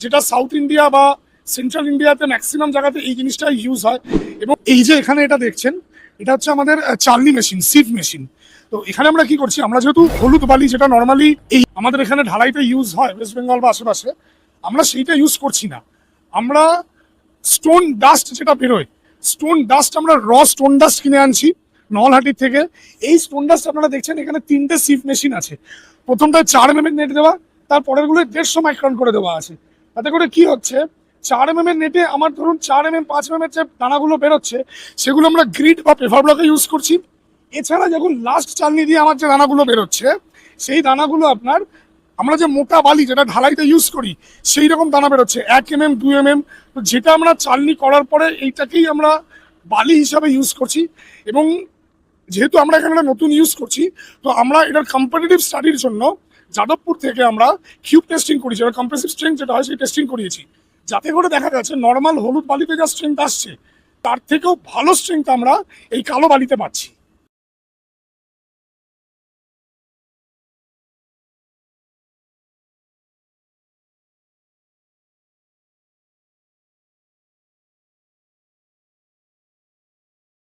যেটা south India বা central ইন্ডিয়াতে ম্যাক্সিমাম জায়গাতে এই জিনিসটা ইউজ হয়। এবং এই যে এখানে এটা দেখছেন, এটা হচ্ছে আমাদের চার্লি মেশিন, সিভ মেশিন। তো এখানে আমরা কি করছি, আমরা যেহেতু হলুদ বালি যেটা নর্মালি এই আমাদের এখানে ঢালাইতে ইউজ হয় ওয়েস্ট বেঙ্গল বা আশেপাশে, আমরা সেইটা ইউজ করছি না। আমরা স্টোন ডাস্ট যেটা বেরোয়, স্টোন ডাস্ট, আমরা স্টোন ডাস্ট কিনে আনছি নলহাটির থেকে। এই স্টোন ডাস্ট আপনারা দেখছেন এখানে 3টে সিভ মেশিন আছে। প্রথমটায় 4 mm নেট দেওয়া, তারপরের গুলো 150 মাইক্রন করে দেওয়া আছে। তাতে করে কি হচ্ছে, 4 mm নেটে আমার ধরুন 4 mm 5 mm যে দানাগুলো বেরোচ্ছে, সেগুলো আমরা গ্রিড বা পেপার ব্লকে ইউজ করছি। এছাড়া যখন লাস্ট চালনি দিয়ে আমার যে দানাগুলো বেরোচ্ছে, সেই দানাগুলো আপনার আমরা যে মোটা বালি যেটা ঢালাইতে ইউজ করি, সেই রকম দানা বেরোচ্ছে 1 mm 2 mm। তো যেটা আমরা চালনি করার পরে এইটাকেই আমরা বালি হিসাবে ইউজ করছি। এবং যেহেতু আমরা এখানে নতুন ইউজ করছি, তো আমরা এটার কম্পারেটিভ স্টাডির জন্য যাদবপুর থেকে আমরা কিউব টেস্টিং করেছি, কম্প্রেসিভ স্ট্রেংথ যেটা হয় সেই টেস্টিং করিয়েছি, যাতে করে দেখা যাচ্ছে নর্মাল হলুদ বালিতে যা স্ট্রেংথ আসছে, তার থেকেও ভালো স্ট্রেংথ আমরা এই কালো বালিতে পাচ্ছি।